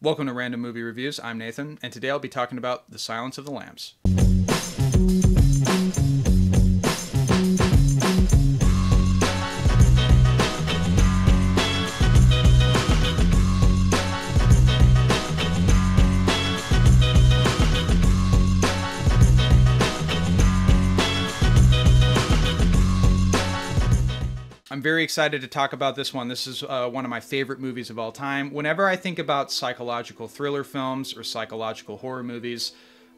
Welcome to Random Movie Reviews. I'm Nathan, and today I'll be talking about The Silence of the Lambs. I'm very excited to talk about this one. This is one of my favorite movies of all time. Whenever I think about psychological thriller films or psychological horror movies,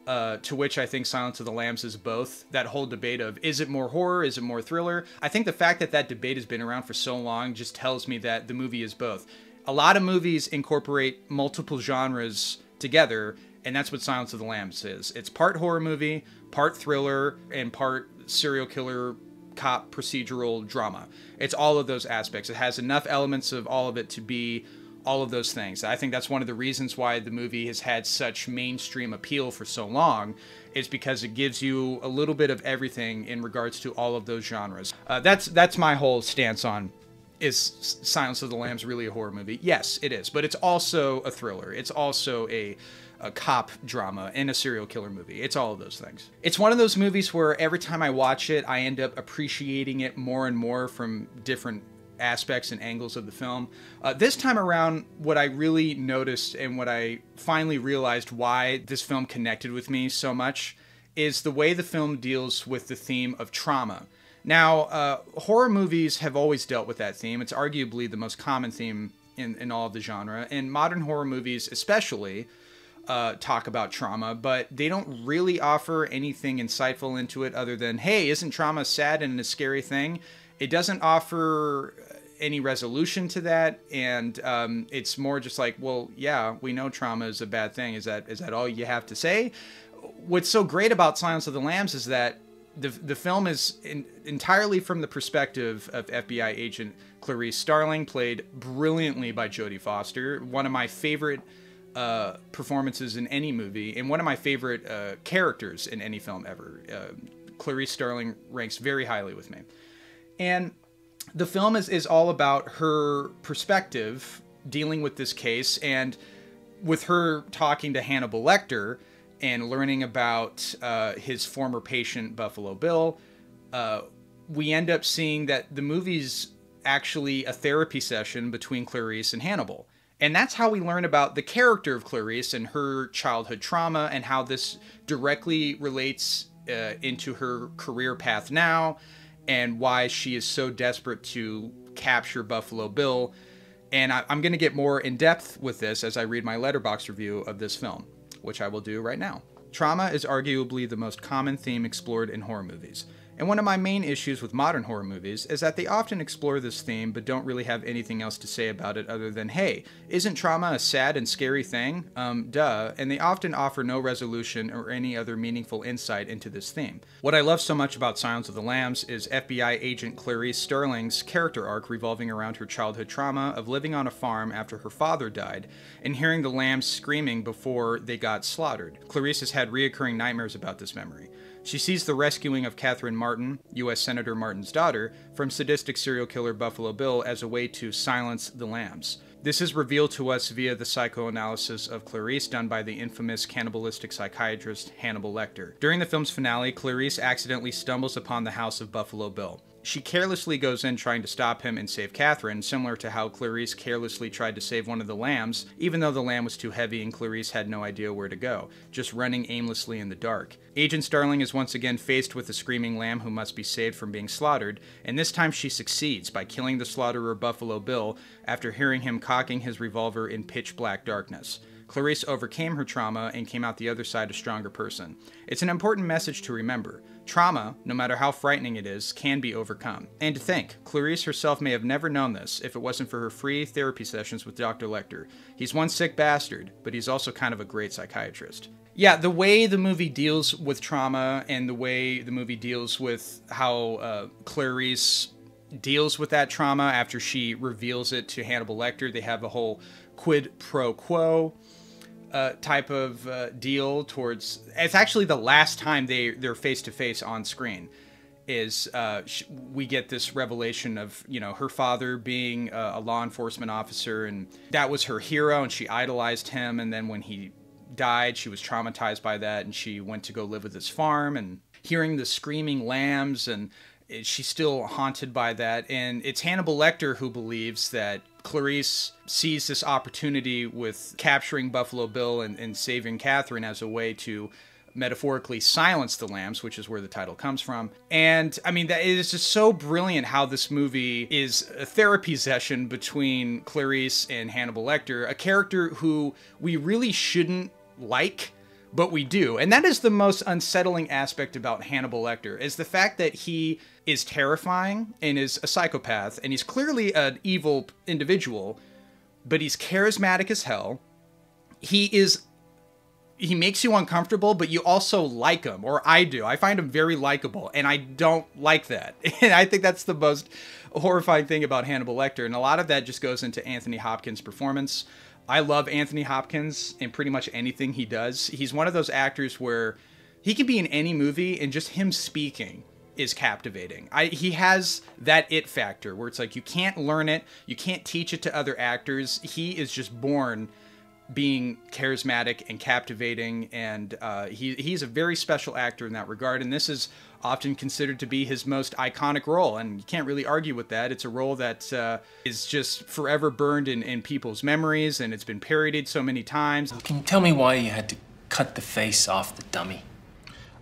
to which I think Silence of the Lambs is both, that whole debate of, is it more horror, is it more thriller? I think the fact that that debate has been around for so long just tells me that the movie is both. A lot of movies incorporate multiple genres together, and that's what Silence of the Lambs is. It's part horror movie, part thriller, and part serial killer cop procedural drama. It's all of those aspects. It has enough elements of all of it to be all of those things. I think that's one of the reasons why the movie has had such mainstream appeal for so long, is because it gives you a little bit of everything in regards to all of those genres. That's my whole stance on, is Silence of the Lambs really a horror movie? Yes, it is, but it's also a thriller. It's also a cop drama and a serial killer movie. It's all of those things. It's one of those movies where every time I watch it, I end up appreciating it more and more from different aspects and angles of the film. This time around, what I really noticed and what I finally realized why this film connected with me so much is the way the film deals with the theme of trauma. Now, horror movies have always dealt with that theme. It's arguably the most common theme in all of the genre. And modern horror movies especially talk about trauma, but they don't really offer anything insightful into it other than, hey, isn't trauma sad and a scary thing? It doesn't offer any resolution to that, and it's more just like, well, yeah, we know trauma is a bad thing. Is that all you have to say? What's so great about Silence of the Lambs is that the film is entirely from the perspective of FBI agent Clarice Starling, played brilliantly by Jodie Foster, one of my favorite performances in any movie, and one of my favorite characters in any film ever. Clarice Starling ranks very highly with me. And the film is all about her perspective dealing with this case, and with her talking to Hannibal Lecter and learning about his former patient, Buffalo Bill, we end up seeing that the movie's actually a therapy session between Clarice and Hannibal. And that's how we learn about the character of Clarice and her childhood trauma, and how this directly relates into her career path now, and why she is so desperate to capture Buffalo Bill. And I'm going to get more in depth with this as I read my Letterboxd review of this film, which I will do right now. Trauma is arguably the most common theme explored in horror movies. And one of my main issues with modern horror movies is that they often explore this theme but don't really have anything else to say about it other than, hey, isn't trauma a sad and scary thing? Duh. And they often offer no resolution or any other meaningful insight into this theme. What I love so much about Silence of the Lambs is FBI agent Clarice Starling's character arc revolving around her childhood trauma of living on a farm after her father died and hearing the lambs screaming before they got slaughtered. Clarice has had reoccurring nightmares about this memory. She sees the rescuing of Catherine Martin, U.S. Senator Martin's daughter, from sadistic serial killer Buffalo Bill as a way to silence the lambs. This is revealed to us via the psychoanalysis of Clarice done by the infamous cannibalistic psychiatrist Hannibal Lecter. During the film's finale, Clarice accidentally stumbles upon the house of Buffalo Bill. She carelessly goes in trying to stop him and save Catherine, similar to how Clarice carelessly tried to save one of the lambs, even though the lamb was too heavy and Clarice had no idea where to go, just running aimlessly in the dark. Agent Starling is once again faced with a screaming lamb who must be saved from being slaughtered, and this time she succeeds by killing the slaughterer Buffalo Bill after hearing him cocking his revolver in pitch black darkness. Clarice overcame her trauma and came out the other side a stronger person. It's an important message to remember. Trauma, no matter how frightening it is, can be overcome. And to think, Clarice herself may have never known this if it wasn't for her free therapy sessions with Dr. Lecter. He's one sick bastard, but he's also kind of a great psychiatrist. Yeah, the way the movie deals with trauma and the way the movie deals with how Clarice deals with that trauma after she reveals it to Hannibal Lecter, they have a whole quid pro quo type of deal towards... It's actually the last time they're face-to-face on screen. is we get this revelation of, her father being a law enforcement officer, and that was her hero, and she idolized him. And then when he died, she was traumatized by that, and she went to go live with his farm, and hearing the screaming lambs, and she's still haunted by that. And it's Hannibal Lecter who believes that Clarice sees this opportunity with capturing Buffalo Bill and saving Catherine as a way to metaphorically silence the lambs, which is where the title comes from. And I mean, that is just so brilliant how this movie is a therapy session between Clarice and Hannibal Lecter, a character who we really shouldn't like, but we do. And that is the most unsettling aspect about Hannibal Lecter, is the fact that he is terrifying and is a psychopath, and he's clearly an evil individual, but he's charismatic as hell. He makes you uncomfortable, but you also like him, or I do. I find him very likable, and I don't like that. And I think that's the most horrifying thing about Hannibal Lecter, and a lot of that just goes into Anthony Hopkins' performance. I love Anthony Hopkins in pretty much anything he does. He's one of those actors where he can be in any movie, and just him speaking is captivating. He has that it factor, where it's like you can't learn it, you can't teach it to other actors. He is just born being charismatic and captivating, and he's a very special actor in that regard, and this is often considered to be his most iconic role, and you can't really argue with that. It's a role that is just forever burned in people's memories, and it's been parodied so many times. Can you tell me why you had to cut the face off the dummy?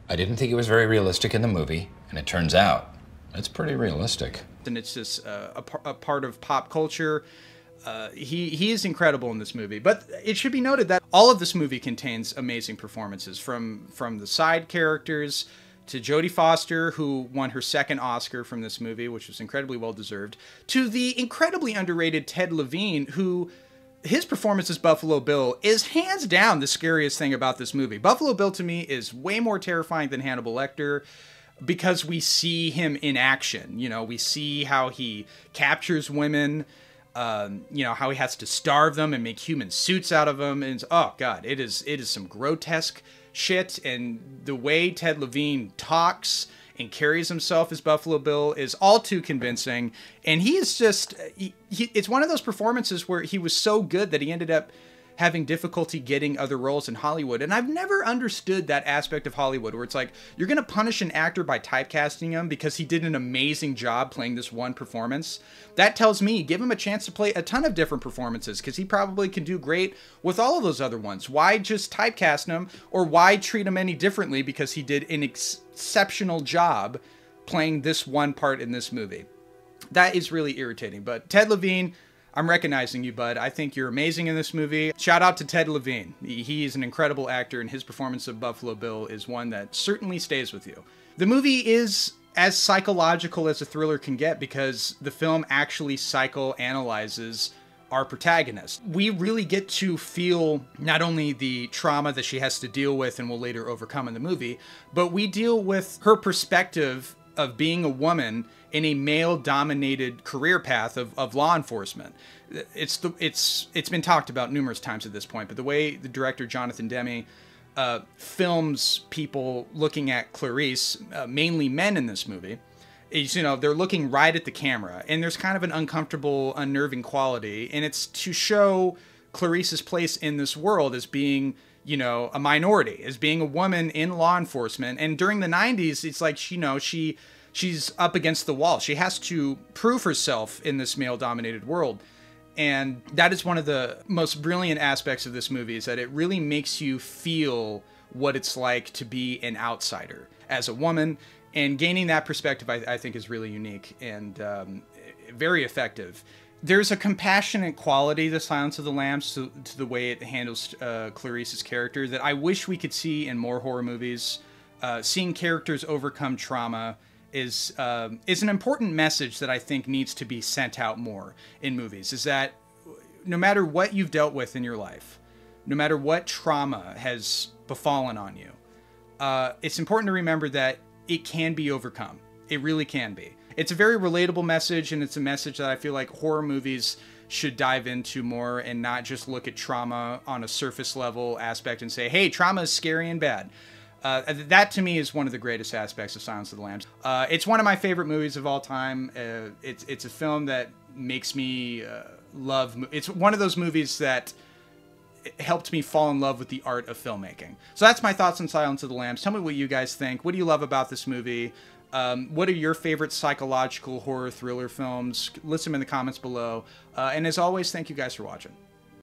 I didn't think it was very realistic in the movie, and it turns out it's pretty realistic. And it's just a part of pop culture. He is incredible in this movie, but it should be noted that all of this movie contains amazing performances, from the side characters to Jodie Foster, who won her second Oscar from this movie, which was incredibly well deserved, to the incredibly underrated Ted Levine, who his performance as Buffalo Bill is hands down the scariest thing about this movie. Buffalo Bill to me is way more terrifying than Hannibal Lecter, because we see him in action. We see how he captures women. How he has to starve them and make human suits out of them. And oh God, it is some grotesque shit. And the way Ted Levine talks and carries himself as Buffalo Bill is all too convincing. And he is just, it's one of those performances where he was so good that he ended up having difficulty getting other roles in Hollywood. And I've never understood that aspect of Hollywood, where it's like, you're going to punish an actor by typecasting him because he did an amazing job playing this one performance. That tells me, give him a chance to play a ton of different performances, because he probably can do great with all of those other ones. Why just typecast him, or why treat him any differently because he did an exceptional job playing this one part in this movie? That is really irritating. But Ted Levine, I'm recognizing you, bud. I think you're amazing in this movie. Shout out to Ted Levine. He is an incredible actor, and his performance of Buffalo Bill is one that certainly stays with you. The movie is as psychological as a thriller can get, because the film actually psychoanalyzes our protagonist. We really get to feel not only the trauma that she has to deal with and will later overcome in the movie, but we deal with her perspective of being a woman in a male-dominated career path of law enforcement. It's been talked about numerous times at this point, but the way the director Jonathan Demme films people looking at Clarice, mainly men in this movie, is, they're looking right at the camera, and there's kind of an uncomfortable, unnerving quality, and it's to show Clarice's place in this world as being, a minority, as being a woman in law enforcement. And during the 90s, it's like, she's up against the wall. She has to prove herself in this male-dominated world. And that is one of the most brilliant aspects of this movie, is that it really makes you feel what it's like to be an outsider as a woman. And gaining that perspective, I think, is really unique and very effective. There's a compassionate quality to Silence of the Lambs, to the way it handles Clarice's character, that I wish we could see in more horror movies. Seeing characters overcome trauma is an important message that I think needs to be sent out more in movies, is that no matter what you've dealt with in your life, no matter what trauma has befallen on you, it's important to remember that it can be overcome. It really can be. It's a very relatable message, and it's a message that I feel like horror movies should dive into more, and not just look at trauma on a surface level aspect and say, hey, trauma is scary and bad. That to me is one of the greatest aspects of Silence of the Lambs. It's one of my favorite movies of all time. It's a film that makes me love. It's one of those movies that helped me fall in love with the art of filmmaking. So that's my thoughts on Silence of the Lambs. Tell me what you guys think. What do you love about this movie? What are your favorite psychological horror thriller films? List them in the comments below. And as always, thank you guys for watching.